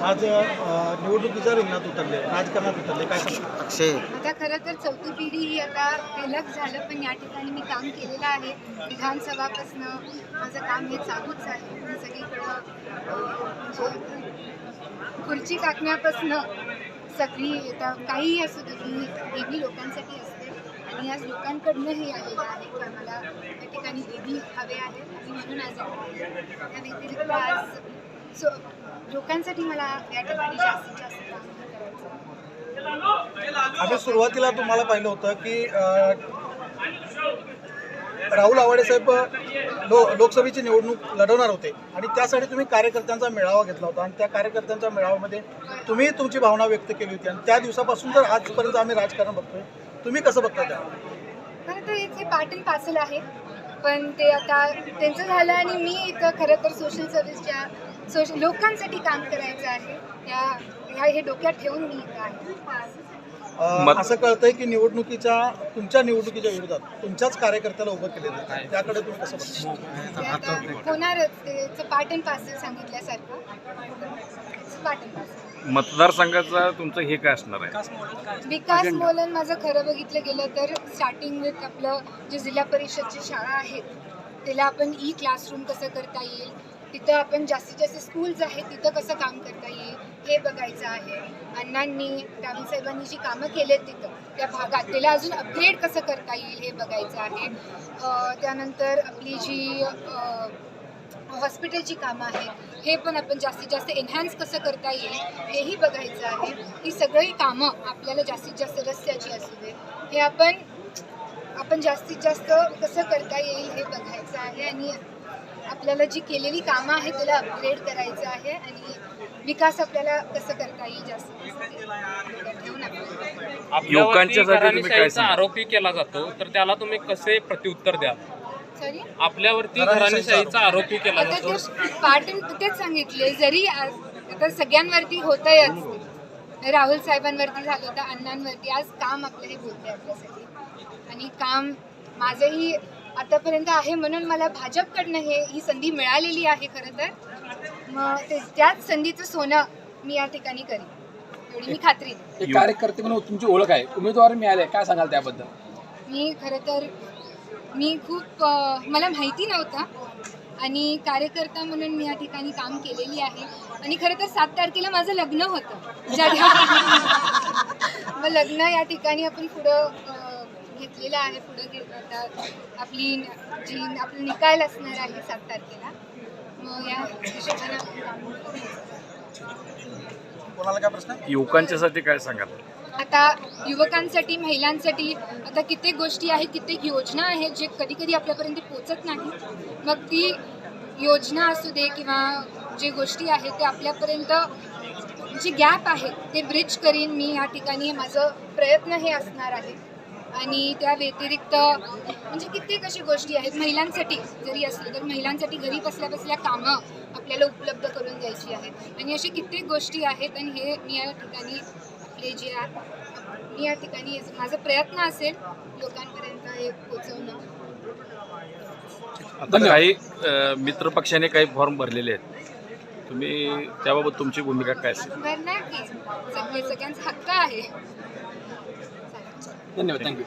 आज निवडणुकीच्या रिंगणात उतरले, राजकारणात उतरले, काय सांगता? अक्षय आता खरं तर चौथी पिढी ही आता अलग झालं, पण या ठिकाणी मी काम केलेलं आहे. विधानसभापासनं माझं काम हे चालूच आहे. मी सगळीकडं म्हणजे खुर्ची टाकण्यापासनं सगळी आता काहीही असू दे, मी नेहमी लोकांसाठी असते आणि आज लोकांकडनं हे आलेलं आहे की आम्हाला या ठिकाणी निधी हवे आहेत आणि म्हणून आज त्या व्यतिरिक्त आज लोकांसाठी मला या ठिकाणी जास्तीत जास्त काम करायचं. आम्ही सुरुवातीला तुम्हाला पाहिलं होतं की राहुल आवाडे साहेब लोकसभेची निवडणूक लढवणार होते आणि त्यासाठी तुम्ही कार्यकर्त्यांचा मेळावा घेतला होता आणि त्या कार्यकर्त्यांच्या मेळाव्यामध्ये तुम्ही तुमची भावना व्यक्त केली होती आणि त्या दिवसापासून तर आजपर्यंत आम्ही राजकारण बघतोय. तुम्ही कसं बघता त्या? खरं तर इथे पार्ट अँड पार्सल आहे, पण ते आता त्यांचं झालं आणि मी इथं खरं तर सोशल सर्व्हिसच्या लोकांसाठी काम करायचं आहे. हे डोक्यात ठेवून मी इथं आहे. असं कळतंय की तुमच्या निवडणुकीच्या विरोधात तुमच्याच कार्यकर्त्याला उभं केलेलं आहे, त्याकडे तुम्ही कसं बघता? होणारच, त्याचं पार्ट अँड पार्सल सांगितल्यासारखं पार्ट अँड पार्सल. मतदारसंघाचा तुमचं हे काय असणार आहे? विकास मोलन माझं खरं बघितलं गेलं तर स्टार्टिंग विथ आपलं जे जिल्हा परिषदची शाळा आहेत त्याला आपण ई क्लासरूम कसं करता येईल, तिथं आपण जास्तीत जास्त स्कूल्स आहेत तिथं कसं काम करता येईल हे बघायचं आहे. अण्णांनी राहुल साहेबांनी जी कामं केलेत तिथं त्या भागात त्याला अजून अपग्रेड कसं करता येईल हे बघायचं आहे. त्यानंतर आपली जी हॉस्पिटलची कामं आहेत हे पण आपण जास्तीत जास्त एन्हान्स कसं करता येईल हेही बघायचं आहे. ही सगळी कामं आपल्याला जास्तीत जास्त रस्त्याची असू दे हे आपण जास्तीत जास्त कसं करता येईल हे बघायचं आहे आणि आपल्याला जी केलेली कामं आहेत त्याला अपग्रेड करायचं आहे आणि विकास आपल्याला कसं करता येईल जास्त ठेवून युवकांच्या आरोपी केला जातो तर त्याला तुम्ही कसे प्रत्युत्तर द्याल? सॉरी, आपल्यावरती घराणेशाहीचा आरोपी केला आता जातो. ते पार्ट तेच सांगितले, जरी आता सगळ्यांवरती होतंयच, राहुल साहेबांवरती झालं होतं, अण्णांवरती, आज काम आपलं हे बोलते आपल्यासाठी आणि काम माझंही आतापर्यंत आहे म्हणून मला भाजपकडनं ही संधी मिळालेली आहे. खरं तर मग त्याच संधीचं सोनं मी या ठिकाणी करीन एवढी मी खात्री देते. एक कार्यकर्ते म्हणून तुमची ओळख आहे, उमेदवार मिळाले, काय सांगाल त्याबद्दल? मी खरं तर खूप मला माहिती नव्हतं आणि कार्यकर्ता म्हणून मी या ठिकाणी काम केलेली आहे आणि खरं तर 7 तारखेला माझं लग्न होतं मग लग्न या ठिकाणी आपण पुढं घेतलेलं आहे. पुढं आता आपलं निकाल असणार आहे 7 तारखेला. मग या हिशोबाने आपण काम कोणाला काय प्रश्न? युवकांच्यासाठी काय सांगाल? आता युवकांसाठी, महिलांसाठी आता कित्येक गोष्टी आहेत, कित्येक योजना आहेत जे कधी कधी आपल्यापर्यंत पोचत नाही. मग ती योजना असू दे किंवा जे गोष्टी आहेत ते आपल्यापर्यंत जे गॅप आहे ते ब्रिज करीन मी या ठिकाणी. माझं प्रयत्न हे असणार आहे आणि त्या व्यतिरिक्त म्हणजे कित्येक अशी गोष्टी आहेत महिलांसाठी जरी असलं तर महिलांसाठी घरी बसल्या बसल्या कामं आपल्याला उपलब्ध करून द्यायची आहेत आणि अशी कित्येक गोष्टी आहेत आणि हे मी या ठिकाणी मी या ठिकाणी माझा प्रयत्न असेल लोकांपर्यंत हे पोहोचवणं. आता काही मित्रपक्षाने काही फॉर्म भरलेले आहेत, तुम्ही त्याबाबत तुमची भूमिका काय असेल? भरणार की सगळ्यांचा हक्क आहे. धन्यवाद, थँक्यू.